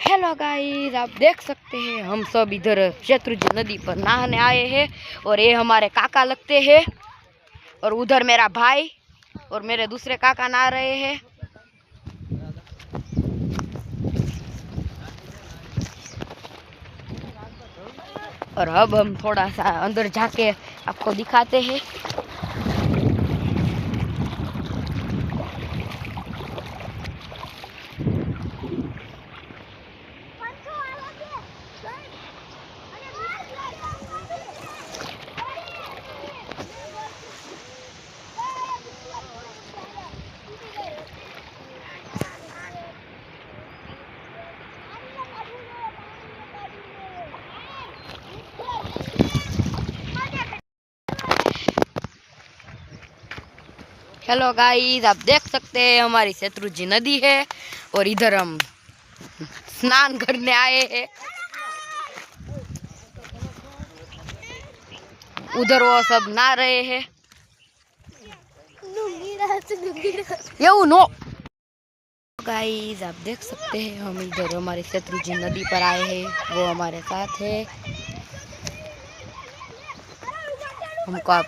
Hello guys, आप देख सकते हैं हम सब इधर शत्रुंजय नदी पर नहाने आए हैं और ये हमारे काका लगते हैं और उधर मेरा भाई और मेरे दूसरे काका नहा रहे हैं। और अब हम थोड़ा सा अंदर जाके आपको दिखाते हैं। हेलो गाइस, आप देख सकते हैं हमारी शत्रुंजय नदी है और इधर हम स्नान करने आए हैं। उधर वो सब नहा रहे हैं। यो नो गाइस, आप देख सकते हैं हम इधर हमारी शत्रुंजय नदी पर आए हैं, वो हमारे साथ है। हमको आप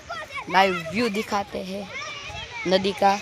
लाइव व्यू दिखाते हैं नदी का।